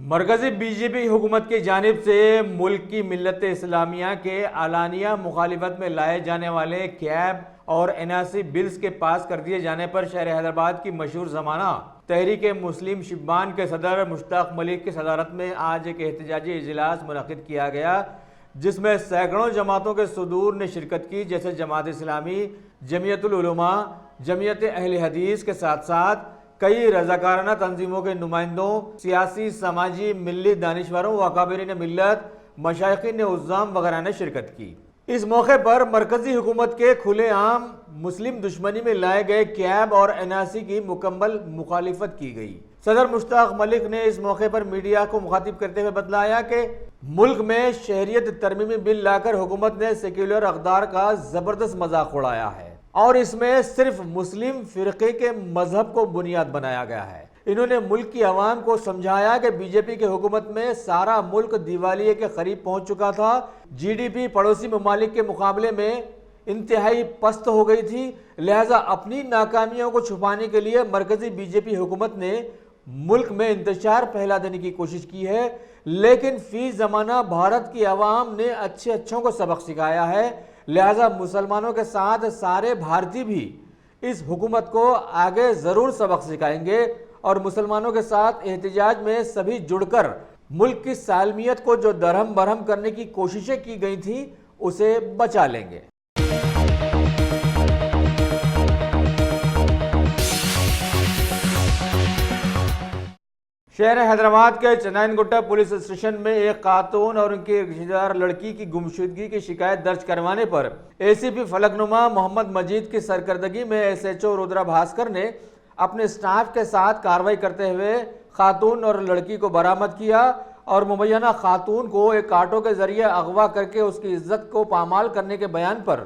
मरकजी बीजेपी हुकूमत की जानिब से मुल्क की मिल्लत इस्लामिया के आलानिया मुखालिफत में लाए जाने वाले कैब और एनआरसी बिल्स के पास कर दिए जाने पर शहर हैदराबाद की मशहूर जमाना तहरीक मुस्लिम शिब्बान के सदर मुश्ताक मलिक की सदारत में आज एक एहतजाजी इजलास मुनक़िद किया गया, जिसमें सैकड़ों जमातों के सदूर ने शिरकत की, जैसे जमात इस्लामी, जमीयतुल उलमा, जमीयत अहले हदीस के साथ साथ कई रज़ाकाराना तंजीमों के नुमाइंदों, सियासी, समाजी, मिल्ली दानिशवरों व अकाबिरीन मिल्लत, मशाइखीन उज़्ज़ाम वगैरह ने शिरकत की। इस मौके पर मरकजी हुकूमत के खुलेआम मुस्लिम दुश्मनी में लाए गए कैब और एनआरसी की मुकम्मल मुखालिफत की गई। सदर मुश्ताक मलिक ने इस मौके पर मीडिया को मुखातिब करते हुए बतलाया कि मुल्क में शहरियत तरमीमी बिल लाकर हुकूमत ने सेक्युलर अक़दार का जबरदस्त मजाक उड़ाया है और इसमें सिर्फ मुस्लिम फिरके के मजहब को बुनियाद बनाया गया है। इन्होंने मुल्क की आवाम को समझाया कि बीजेपी की हुकूमत में सारा मुल्क दिवालिये के करीब पहुंच चुका था। जीडीपी पड़ोसी ममालिक के मुकाबले में इंतहाई पस्त हो गई थी, लिहाजा अपनी नाकामियों को छुपाने के लिए मरकजी बीजेपी हुकूमत ने मुल्क में इंतशार फैला देने की कोशिश की है, लेकिन फी ज़माना भारत की आवाम ने अच्छों को सबक सिखाया है। लिहाजा मुसलमानों के साथ सारे भारतीय भी इस हुकूमत को आगे ज़रूर सबक सिखाएंगे और मुसलमानों के साथ एहतजाज में सभी जुड़कर मुल्क की सालमियत को जो दरहम बरहम करने की कोशिशें की गई थी उसे बचा लेंगे। शहर हैदराबाद के चनाइन गुट्टा पुलिस स्टेशन में एक खातून और उनकी रिश्तेदार लड़की की गुमशुदगी की शिकायत दर्ज करवाने पर एसीपी फलकनुमा मोहम्मद मजीद की सरकर्दगी में एसएचओ रुद्रा भास्कर ने अपने स्टाफ के साथ कार्रवाई करते हुए खातून और लड़की को बरामद किया और मुबैना खातून को एक ऑटो के जरिए अगवा करके उसकी इज्जत को पामाल करने के बयान पर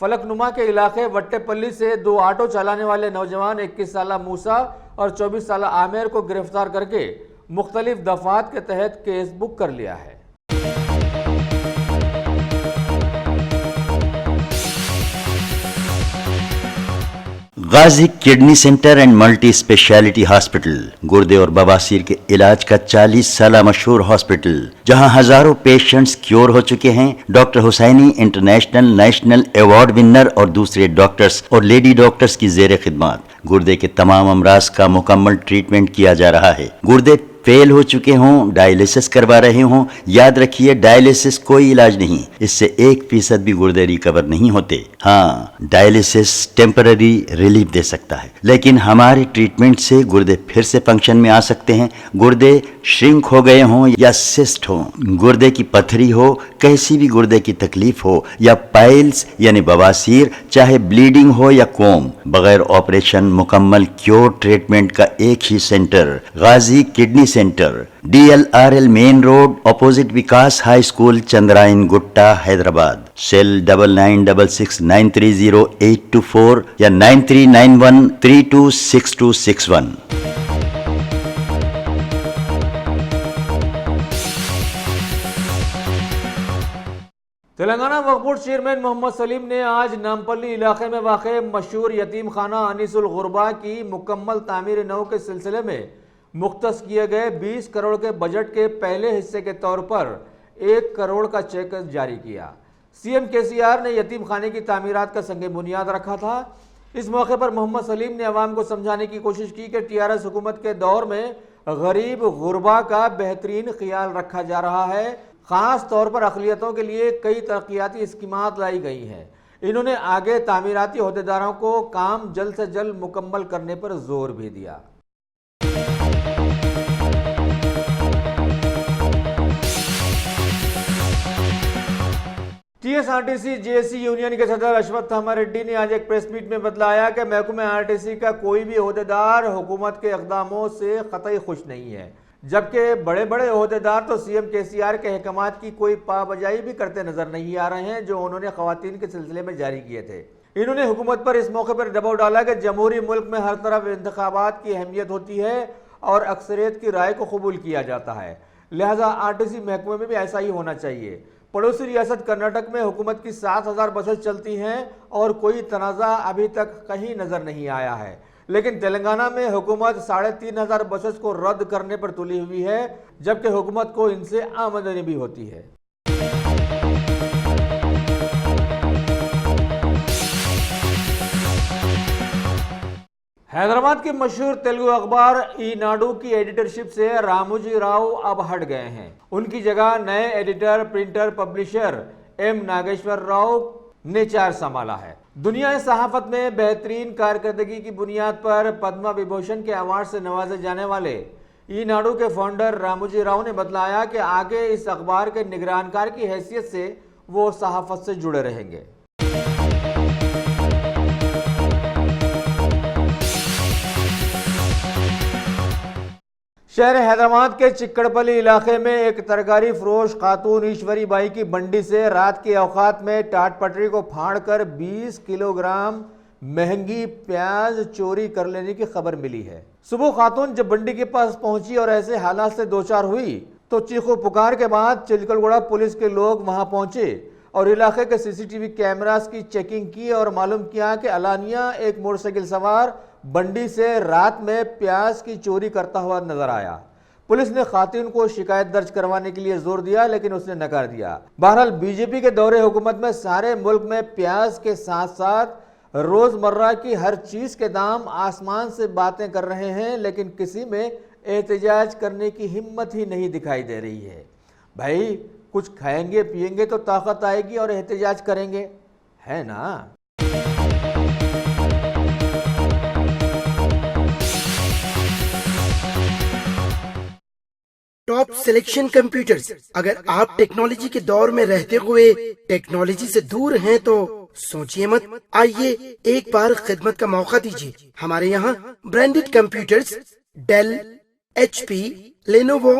फलकनुमा के इलाके वट्टेपल्ली से दो ऑटो चलाने वाले नौजवान 21 साला मूसा और 24 साला आमिर को गिरफ्तार करके मुख्तलिफ दफात के तहत केस बुक कर लिया है। Ghazi kidney centre and multi speciality hospital गुर्दे और बवासीर के इलाज का 40 साल मशहूर हॉस्पिटल, जहां हजारों पेशेंट्स क्योर हो चुके हैं। Doctor Husaini international national award winner और दूसरे डॉक्टर्स और लेडी डॉक्टर्स की जेर खिदमत गुर्दे के तमाम अमराज का मुकम्मल ट्रीटमेंट किया जा रहा है। गुर्दे फेल हो चुके हों, डायलिसिस करवा रहे हों, याद रखिए डायलिसिस कोई इलाज नहीं, इससे 1% भी गुर्दे रिकवर नहीं होते। हाँ, डायलिसिस टेम्पररी रिलीफ दे सकता है, लेकिन हमारे ट्रीटमेंट से गुर्दे फिर से फंक्शन में आ सकते हैं। गुर्दे श्रिंक हो गए हों या सिस्ट हो, गुर्दे की पथरी हो, कैसी भी गुर्दे की तकलीफ हो या पाइल्स यानी बवासीर, चाहे ब्लीडिंग हो या कोम, बगैर ऑपरेशन मुकम्मल क्योर ट्रीटमेंट का एक ही centre Ghazi kidney centre, DLRL main road opposite Vikas high school, Chandrayan Gutta, Hyderabad. Cell 9966930824 या 9391326261। तेलंगाना वक्फ बोर्ड चेयरमैन मोहम्मद सलीम ने आज नामपल्ली इलाके में वाक़े मशहूर यतीम खाना अनीसुल गुरबा की मुकम्मल तामीर नौ के सिलसिले में मुख्तस किए गए 20 करोड़ के बजट के पहले हिस्से के तौर पर 1 करोड़ का चेक जारी किया। सीएम केसीआर ने यतीम खाने की तामीरात का संग बुनियाद रखा था। इस मौके पर मोहम्मद सलीम ने अवाम को समझाने की कोशिश की कि टीआरएस हुकूमत के दौर में गरीब गुरबा का बेहतरीन ख्याल रखा जा रहा है। ख़ास तौर पर अक़लियतों के लिए कई तरक्याती स्कीमात लाई गई हैं। इन्होंने आगे तामीराती अहदेदारों को काम जल्द से जल्द मुकम्मल करने पर जोर भी दिया। टीएसआरटीसी जेएससी यूनियन के सदर अश्वत्थामा रेड्डी ने आज एक प्रेस मीट में बतलाया कि महकमे आरटीसी का कोई भी अहदेदार हुकूमत के इक़दामों से कतई खुश नहीं है, जबकि बड़े बड़े अहदेदार तो सीएम केसीआर के अहकामात की कोई पाबजाई भी करते नजर नहीं आ रहे हैं जो उन्होंने ख़वातीन के सिलसिले में जारी किए थे। इन्होंने हुकूमत पर इस मौके पर दबाव डाला कि जमहूरी मुल्क में हर तरफ इंतखाबात की अहमियत होती है और अक्सरियत की राय को कबूल किया जाता है, लिहाजा आरटीसी महकमे में भी ऐसा ही होना चाहिए। पड़ोसी रियासत कर्नाटक में हुकूमत की 7000 बसें चलती हैं और कोई तनाज़ा अभी तक कहीं नज़र नहीं आया है, लेकिन तेलंगाना में हुकूमत 3,500 बसेस को रद्द करने पर तुली हुई है, जबकि हुकूमत को इनसे आमदनी भी होती है। हैदराबाद के मशहूर तेलुगु अखबार ईनाडू की एडिटरशिप से रामोजी राव अब हट गए हैं। उनकी जगह नए editor, printer, publisher M Nageshwar Rao ने चार्ज संभाला है। दुनिया सहाफत में बेहतरीन कारकर्दगी की बुनियाद पर पद्म विभूषण के अवार्ड से नवाजे जाने वाले ईनाडू के फाउंडर रामोजी राव ने बतलाया कि आगे इस अखबार के निगरानकार की हैसियत से वो सहाफत से जुड़े रहेंगे। शहर हैदराबाद के चिक्कड़पल्ली इलाके में एक तरकारी फरोश खातून ईश्वरी बाई की मंडी से रात के औकात में टाट पटरी को फाड़कर 20 किलोग्राम महंगी प्याज चोरी कर लेने की खबर मिली है। सुबह खातून जब मंडी के पास पहुंची और ऐसे हालात से दो चार हुई तो चीखो पुकार के बाद चिलकलगुड़ा पुलिस के लोग वहां पहुंचे और इलाके के सीसीटीवी कैमरास की चेकिंग की और मालूम किया कि अलानिया एक मोटरसाइकिल सवार बंडी से रात में प्याज की चोरी करता हुआ नजर आया। पुलिस ने खातून को शिकायत दर्ज करवाने के लिए जोर दिया, लेकिन उसने नकार दिया। बहरहाल बीजेपी के दौरे हुकूमत में सारे मुल्क में प्याज के साथ साथ रोजमर्रा की हर चीज के दाम आसमान से बातें कर रहे हैं, लेकिन किसी में एहतजाज करने की हिम्मत ही नहीं दिखाई दे रही है। भाई कुछ खाएंगे पिएंगे तो ताकत आएगी और एहतजाज करेंगे, है ना। Top selection computers. अगर आप टेक्नोलॉजी के दौर में रहते हुए टेक्नोलॉजी से दूर हैं तो सोचिए मत, आइए एक बार खिदमत का मौका दीजिए। हमारे यहाँ branded computers Dell, HP, Lenovo,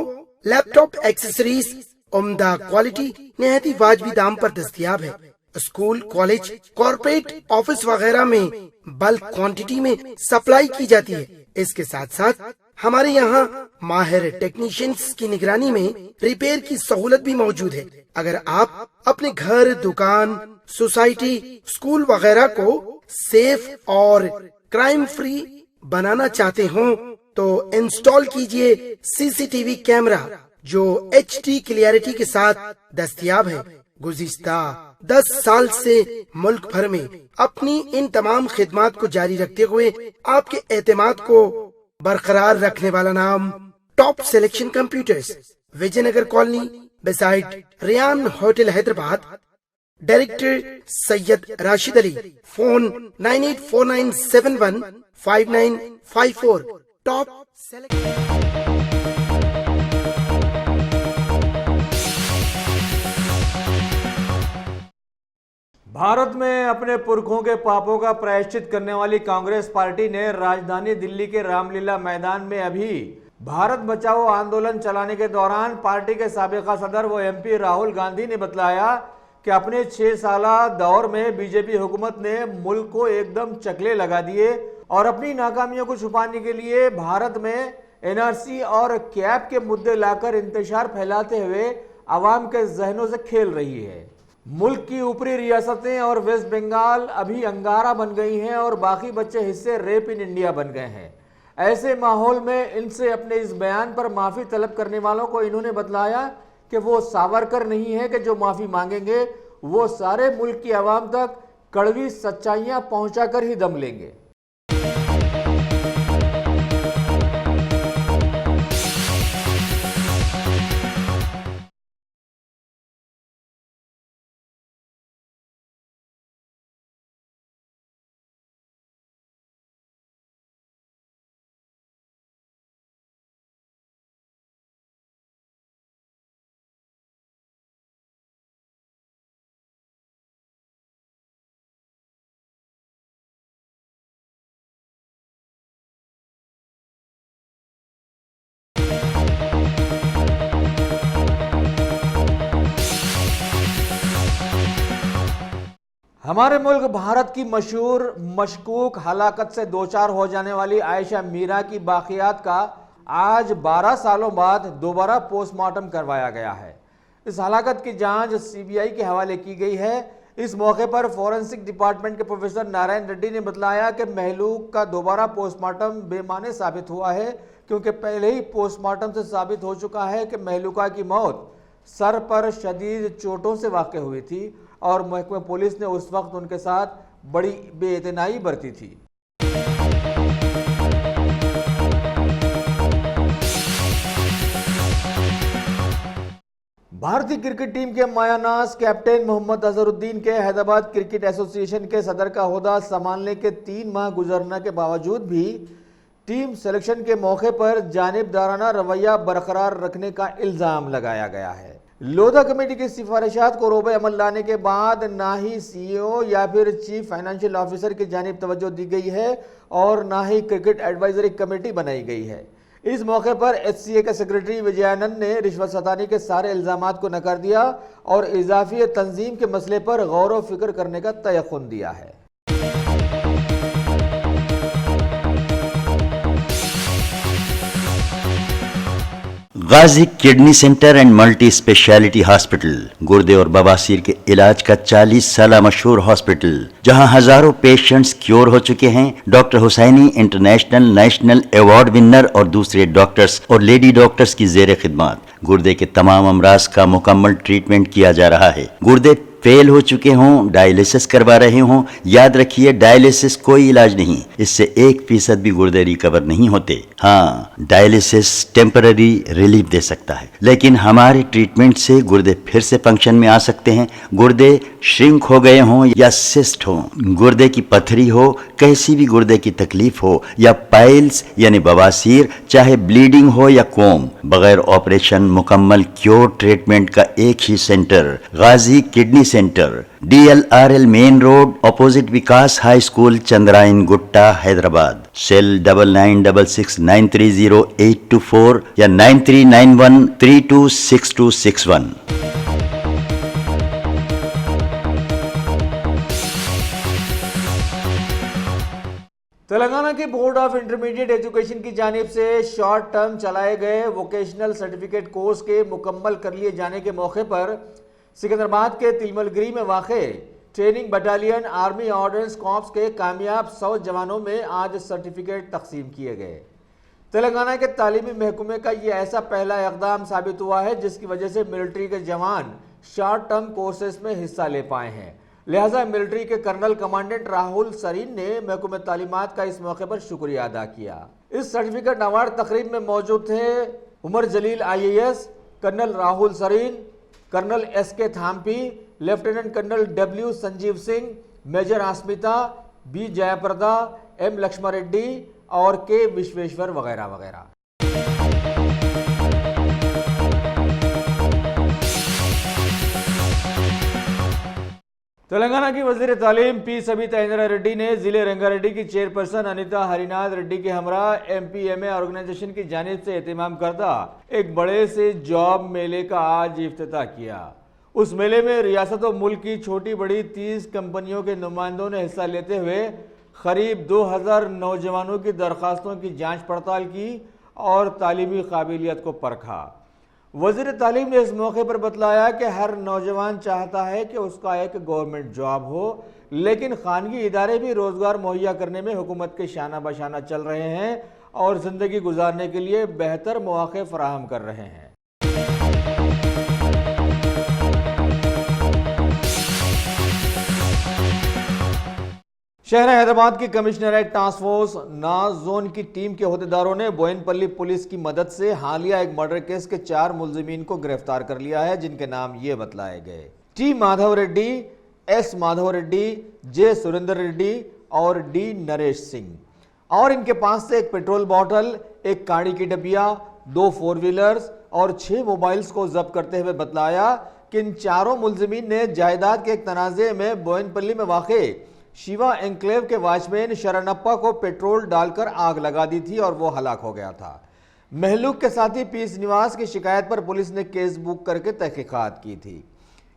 laptop accessories उम्दा क्वालिटी निहायती वाजबी दाम पर दस्तयाब है। स्कूल, कॉलेज, कॉर्पोरेट, ऑफिस वगैरह में बल्क क्वांटिटी में सप्लाई की जाती है। इसके साथ साथ हमारे यहाँ माहिर टेक्नीशियंस की निगरानी में रिपेयर की सहूलत भी मौजूद है। अगर आप अपने घर, दुकान, सोसाइटी, स्कूल वगैरह को सेफ और क्राइम फ्री बनाना चाहते हो तो इंस्टॉल कीजिए CCTV कैमरा जो HD क्लियरिटी के साथ दस्तयाब है। गुज़िश्ता 10 साल से मुल्क भर में अपनी इन तमाम खिदमात को जारी रखते हुए आपके एतमाद को बरकरार रखने वाला नाम top selection computers, Vijayanagar colony beside Riyan hotel Hyderabad. Director Syed Rashid Ali. Phone 9849715954। Top Bharat में अपने पुरखों के पापों का प्रायश्चित करने वाली कांग्रेस पार्टी ने राजधानी दिल्ली के रामलीला मैदान में अभी भारत बचाओ आंदोलन चलाने के दौरान पार्टी के साबिका सदर व MP राहुल गांधी ने बतलाया कि अपने 6 साला दौर में बीजेपी हुकूमत ने मुल्क को एकदम चकले लगा दिए और अपनी नाकामियों को छुपाने के लिए भारत में NRC और कैब के मुद्दे लाकर इंतशार फैलाते हुए आवाम के जहनों से खेल रही है। मुल्क की ऊपरी रियासतें और वेस्ट बंगाल अभी अंगारा बन गई हैं और बाकी बच्चे हिस्से रेप इन इंडिया बन गए हैं। ऐसे माहौल में इनसे अपने इस बयान पर माफी तलब करने वालों को इन्होंने बतलाया कि वो सावरकर नहीं है कि जो माफी मांगेंगे वो सारे मुल्क की आवाम तक कड़वी सच्चाइयां पहुंचाकर ही दम लेंगे। हमारे मुल्क भारत की मशहूर मशकूक हलाकत से दो चार हो जाने वाली आयशा मीरा की बाकियात का आज 12 सालों बाद दोबारा पोस्टमार्टम करवाया गया है। इस हलाकत की जांच CBI के हवाले की गई है। इस मौके पर फॉरेंसिक डिपार्टमेंट के प्रोफेसर नारायण रेड्डी ने बताया कि महलूक का दोबारा पोस्टमार्टम बेमाने साबित हुआ है, क्योंकि पहले ही पोस्टमार्टम से साबित हो चुका है कि महलूका की मौत सर पर शदीद चोटों से वाक़ हुई थी और महकमा पुलिस ने उस वक्त उनके साथ बड़ी बेइतनाई बरती थी। भारतीय क्रिकेट टीम के मायानाज कैप्टन मोहम्मद अजहरुद्दीन के हैदराबाद क्रिकेट एसोसिएशन के सदर का ओहदा संभालने के 3 माह गुजरने के बावजूद भी टीम सिलेक्शन के मौके पर जानिबदाराना रवैया बरकरार रखने का इल्ज़ाम लगाया गया है। लोधा कमेटी की सिफारिशात को रोबे अमल लाने के बाद ना ही सीईओ या फिर चीफ फाइनेंशियल ऑफिसर की जानिब तवज्जो दी गई है और ना ही क्रिकेट एडवाइजरी कमेटी बनाई गई है। इस मौके पर एचसीए के सेक्रेटरी विजयानंद ने रिश्वत सतानी के सारे इल्जामात को नकार दिया और इजाफी तंजीम के मसले पर गौर व फिक्र करने का तयक़ुन दिया है। Ghazi kidney centre and multi speciality hospital गुर्दे और बवासीर के इलाज का 40 साल मशहूर हॉस्पिटल, जहां हजारों पेशेंट्स क्योर हो चुके हैं। Doctor Husaini international national award winner और दूसरे डॉक्टर्स और लेडी डॉक्टर्स की जेर खिदमत गुर्दे के तमाम अमराज का मुकम्मल ट्रीटमेंट किया जा रहा है। गुर्दे फेल हो चुके हों, डायलिसिस करवा रहे हों, याद रखिए डायलिसिस कोई इलाज नहीं, इससे 1% भी गुर्दे रिकवर नहीं होते। हाँ, डायलिसिस टेम्पररी रिलीफ दे सकता है, लेकिन हमारे ट्रीटमेंट से गुर्दे फिर से फंक्शन में आ सकते हैं। गुर्दे श्रिंक हो गए हों या सिस्ट हो, गुर्दे की पथरी हो, कैसी भी गुर्दे की तकलीफ हो या पाइल्स यानी बवासीर, चाहे ब्लीडिंग हो या कोम, बगैर ऑपरेशन मुकम्मल क्योर ट्रीटमेंट का एक ही centre Ghazi kidney centre, DLRL main road opposite Vikas high school, Chandrayan Gutta, Hyderabad. Cell 9966930824 या 9391326261। तेलंगाना के बोर्ड ऑफ इंटरमीडिएट एजुकेशन की जानिब से शॉर्ट टर्म चलाए गए वोकेशनल सर्टिफिकेट कोर्स के मुकम्मल कर लिए जाने के मौके पर सिकंदराबाद के तिलमलगिरी में वाक़े training battalion army ordinance corps के कामयाब 100 जवानों में आज सर्टिफिकेट तकसीम किए गए। तेलंगाना के तालीमी महकमे का ये ऐसा पहला इक़दाम साबित हुआ है जिसकी वजह से मिलिट्री के जवान शॉर्ट टर्म कोर्सेज में हिस्सा ले पाए हैं। लिहाजा मिलिट्री के कर्नल कमांडेंट राहुल सरीन ने महकमे तालीमात का इस मौके पर शुक्रिया अदा किया। इस सर्टिफिकेट अवार्ड तकरीब में मौजूद थे Umar Jaleel IAS, colonel Rahul Sareen, colonel SK Thampi, lieutenant colonel W Sanjeev Singh, major Asmita, B Jayaprada, M Lakshman Reddy और K विश्वेश्वर वगैरह वगैरह। तेलंगाना की वज़ीर तालीम P सबिता इंदिरा रेड्डी ने ज़िले रंगारेड्डी की चेयरपर्सन अनिता हरिनाथ रेड्डी के हमरा MPMA ऑर्गेनाइजेशन की जानिब से एहतमाम करदा एक बड़े से जॉब मेले का आज इफ्तिताह किया। उस मेले में रियासत और मुल्क की छोटी बड़ी 30 कंपनियों के नुमाइंदों ने हिस्सा लेते हुए करीब 2000 नौजवानों की दरख्वास्तों की जाँच पड़ताल की और तालीमी काबिलियत को परखा। वज़ीर तालीम ने इस मौके पर बतलाया कि हर नौजवान चाहता है कि उसका एक गवर्नमेंट जॉब हो, लेकिन खानगी इदारे भी रोज़गार मुहैया करने में हुकूमत के शाना बशाना चल रहे हैं और ज़िंदगी गुजारने के लिए बेहतर मौक़े फराहम कर रहे हैं। शहर हैदराबाद की कमिश्नरेट टास्क फोर्स नाज जोन की टीम के अहदेदारों ने बोयनपल्ली पुलिस की मदद से हालिया एक मर्डर केस के 4 मुलजिमीन को गिरफ्तार कर लिया है, जिनके नाम ये बतलाए गए T Madhav Reddy, S Madhav Reddy, J Surendra Reddy और D नरेश सिंह। और इनके पास से एक पेट्रोल बॉटल, एक काड़ी की डबिया, 2 4 व्हीलर्स और 6 मोबाइल्स को जब्त करते हुए बतलाया कि इन चारों मुलजिमीन ने जायदाद के एक तनाज़े में बोयनपल्ली में वाक़े शिवा एन्क्लेव के वॉचमैन शरणप्पा को पेट्रोल डालकर आग लगा दी थी और वो हलाक हो गया था। महलूक के साथी P श्रीनिवास की शिकायत पर पुलिस ने केस बुक करके तहकीकात की थी।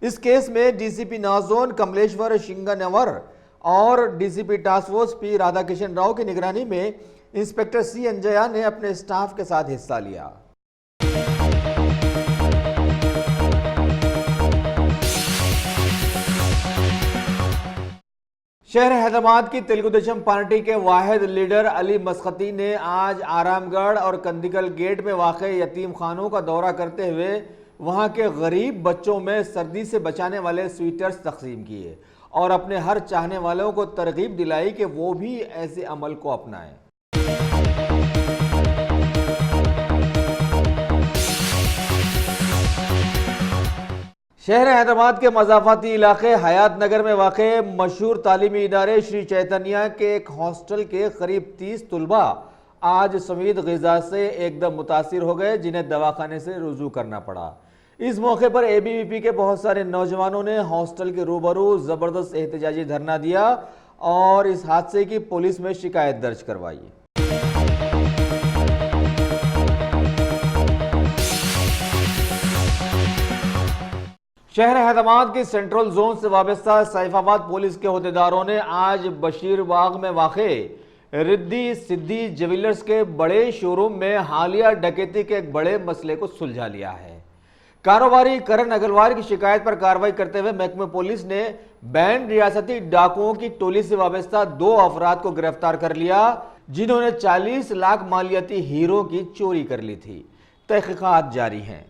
इस केस में DCP नाजोन कमलेश्वर शिंगनवर और DCP task force P Radhakishan Rao की निगरानी में इंस्पेक्टर C अंजया ने अपने स्टाफ के साथ हिस्सा लिया। शहर हैदराबाद की तेलुगु देशम पार्टी के वाहिद लीडर अली मस्कती ने आज आरामगढ़ और कंदिकल गेट में वाक़ यतीम खानों का दौरा करते हुए वहां के गरीब बच्चों में सर्दी से बचाने वाले स्वेटर्स तकसीम किए और अपने हर चाहने वालों को तरगीब दिलाई कि वो भी ऐसे अमल को अपनाएं। शहर हैदराबाद के मज़ाफ़ाती इलाके हयात नगर में वाक़े मशहूर तालीमी इदारे श्री चैतन्या के एक हॉस्टल के करीब 30 तलबा आज समीद ग़िज़ा से एकदम मुतासिर हो गए, जिन्हें दवाखाने से रुजू करना पड़ा। इस मौके पर ABVP के बहुत सारे नौजवानों ने हॉस्टल के रूबरू ज़बरदस्त एहतजाजी धरना दिया और इस हादसे की पुलिस में शिकायत दर्ज करवाई। शहर हैदराबाद के सेंट्रल जोन से वाबस्ता सैफाबाद पुलिस के अहदेदारों ने आज बशीरबाग में वाक़े रिद्दी सिद्दी ज्वेलर्स के बड़े शोरूम में हालिया डकैती के एक बड़े मसले को सुलझा लिया है। कारोबारी करण अग्रवाल की शिकायत पर कार्रवाई करते हुए महकमे पुलिस ने बैंड रियासती डाकुओं की टोली से वाबस्ता 2 अफराद को गिरफ्तार कर लिया, जिन्होंने 40 लाख मालियाती हीरो की चोरी कर ली थी। तहकीकात जारी हैं।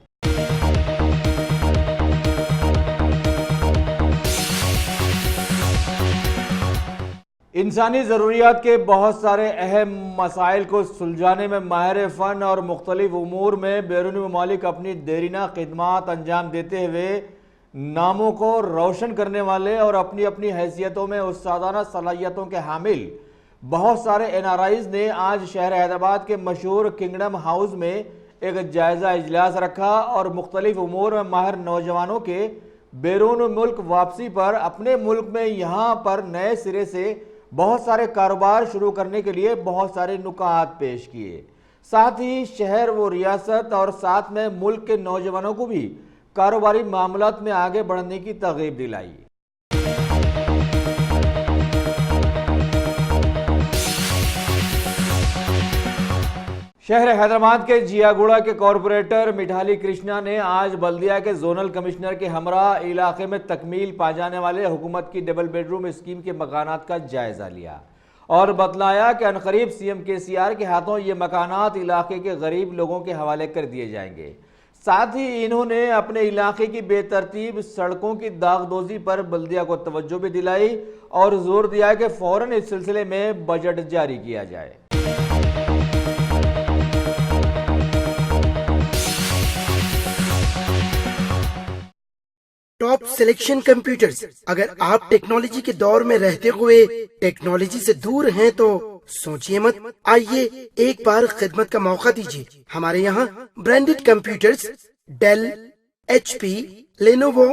इंसानी ज़रूरियात के बहुत सारे अहम मसाइल को सुलझाने में माहिर फ़न और मुख्तलिफ उमूर में बैरूनी ममालिक अपनी देरीना खिदमात अंजाम देते हुए नामों को रोशन करने वाले और अपनी अपनी हैसियतों में उस्तादाना सलाहियतों के हामिल बहुत सारे NRIs ने आज शहर हैदराबाद के मशहूर किंगडम हाउस में एक जायज़ा इजलास रखा और मुख्तलिफ उमूर में माहिर नौजवानों के बैरून मुल्क वापसी पर अपने मुल्क में यहाँ पर नए सिरे से बहुत सारे कारोबार शुरू करने के लिए बहुत सारे नुकात पेश किए। साथ ही शहर व रियासत और साथ में मुल्क के नौजवानों को भी कारोबारी मामलात में आगे बढ़ने की तरगीब दिलाई। शहर हैदराबाद के जियागुड़ा के कॉरपोरेटर मिठाली कृष्णा ने आज बल्दिया के जोनल कमिश्नर के हमरा इलाके में तकमील पा जाने वाले हुकूमत की डबल बेडरूम स्कीम के मकानात का जायजा लिया और बतलाया कि अनकरीब CM KCR के हाथों ये मकानात इलाके के गरीब लोगों के हवाले कर दिए जाएंगे। साथ ही इन्होंने अपने इलाके की बेतरतीब सड़कों की दागदोजी पर बल्दिया को तवज्जो भी दिलाई और जोर दिया कि फौरन इस सिलसिले में बजट जारी किया जाए। Top selection computers. अगर आप टेक्नोलॉजी के दौर में रहते हुए टेक्नोलॉजी से दूर हैं तो सोचिए मत, आइए एक बार खिदमत का मौका दीजिए। हमारे यहाँ branded computers Dell, HP, Lenovo,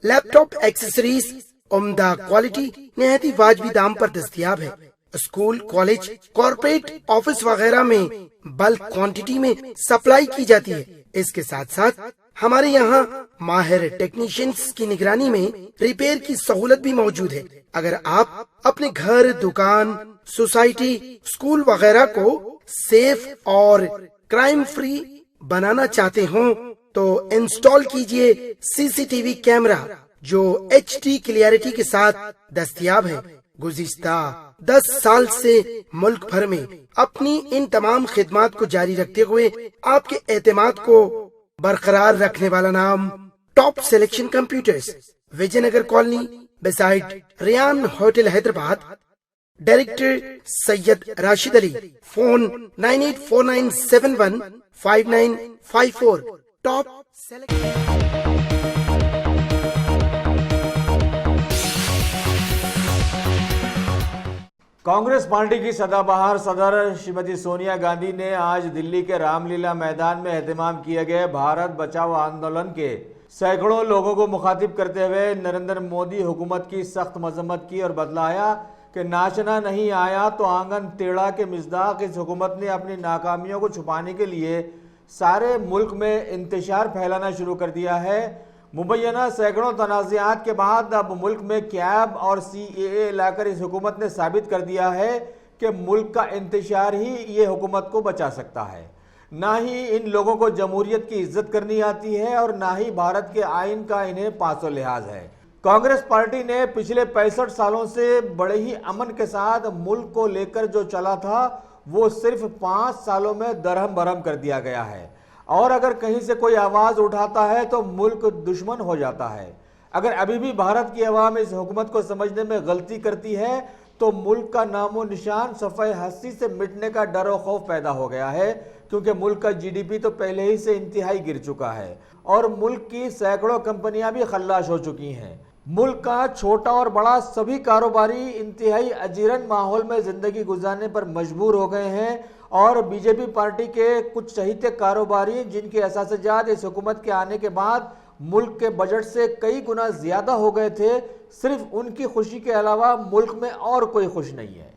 laptop accessories उम्दा क्वालिटी निहायती वाजबी दाम पर दस्तयाब है। स्कूल, कॉलेज, कॉर्पोरेट, ऑफिस वगैरह में बल्क क्वांटिटी में सप्लाई की जाती है। इसके साथ साथ हमारे यहाँ माहिर टेक्नीशियंस की निगरानी में रिपेयर की सहूलत भी मौजूद है। अगर आप अपने घर, दुकान, सोसाइटी, स्कूल वगैरह को सेफ और क्राइम फ्री बनाना चाहते हो तो इंस्टॉल कीजिए CCTV कैमरा जो HD क्लियरिटी के साथ दस्तयाब है। गुज़िश्ता 10 साल से मुल्क भर में अपनी इन तमाम खिदमात को जारी रखते हुए आपके एतमाद को बरकरार रखने वाला नाम top selection computers, Vijayanagar colony beside Riyan hotel Hyderabad. Director Syed Rashid Ali. Phone 9849715954। Top Congress party की सदाबहार सदर श्रीमती सोनिया गांधी ने आज दिल्ली के रामलीला मैदान में एहतमाम किए गए भारत बचाओ आंदोलन के सैकड़ों लोगों को मुखातिब करते हुए नरेंद्र मोदी हुकूमत की सख्त मजम्मत की और बतलाया कि नाचना नहीं आया तो आंगन टेढ़ा के मिज़दाक इस हुकूमत ने अपनी नाकामियों को छुपाने के लिए सारे मुल्क में इंतशार फैलाना शुरू कर दिया है। मुबैना सैकड़ों तनाज़ात के बाद अब मुल्क में कैब और CAA लाकर इस हुकूमत ने साबित कर दिया है कि मुल्क का इंतशार ही ये हुकूमत को बचा सकता है। ना ही इन लोगों को जमहूरियत की इज्जत करनी आती है और ना ही भारत के आइन का इन्हें पासो लिहाज है। कांग्रेस पार्टी ने पिछले 65 सालों से बड़े ही अमन के साथ मुल्क को लेकर जो चला था वो सिर्फ 5 सालों में दरहम बरहम कर दिया गया है। और अगर कहीं से कोई आवाज उठाता है तो मुल्क दुश्मन हो जाता है। अगर अभी भी भारत की अवाम इस हुकूमत को समझने में गलती करती है तो मुल्क का नामो निशान सफ़े हस्ती से मिटने का डर और खौफ पैदा हो गया है, क्योंकि मुल्क का जीडीपी तो पहले ही से इंतहाई गिर चुका है और मुल्क की सैकड़ों कंपनियां भी खल्लाश हो चुकी हैं। मुल्क का छोटा और बड़ा सभी कारोबारी इंतहाई अजीरन माहौल में जिंदगी गुजारने पर मजबूर हो गए हैं और बीजेपी पार्टी के कुछ चहीते कारोबारी जिनके असासजात इस हुकूमत के आने के बाद मुल्क के बजट से कई गुना ज्यादा हो गए थे, सिर्फ उनकी खुशी के अलावा मुल्क में और कोई खुश नहीं है।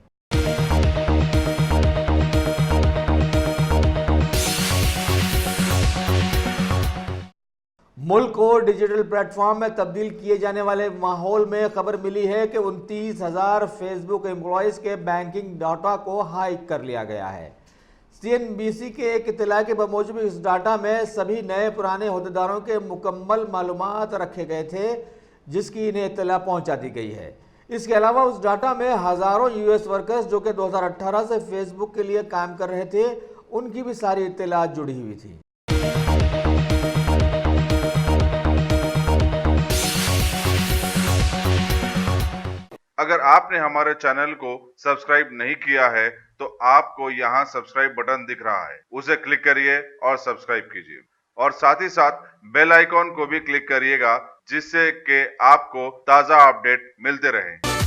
मुल्क को डिजिटल प्लेटफॉर्म में तब्दील किए जाने वाले माहौल में खबर मिली है कि 29,000 फेसबुक एम्प्लॉयज़ के बैंकिंग डाटा को हाइक कर लिया गया है। CNBC के एक इत्तला के बमूजिब इस डाटा में सभी नए पुराने अहदेदारों के मुकम्मल मालूमात रखे गए थे, जिसकी इन्हें इत्तला पहुंचा दी गई है। इसके अलावा उस डाटा में हज़ारों US वर्कर्स जो कि 2018 से फेसबुक के लिए काम कर रहे थे, उनकी भी सारी इत्तलात जुड़ी हुई थी। अगर आपने हमारे चैनल को सब्सक्राइब नहीं किया है तो आपको यहाँ सब्सक्राइब बटन दिख रहा है, उसे क्लिक करिए और सब्सक्राइब कीजिए और साथ ही साथ बेल आइकॉन को भी क्लिक करिएगा, जिससे कि आपको ताज़ा अपडेट मिलते रहें।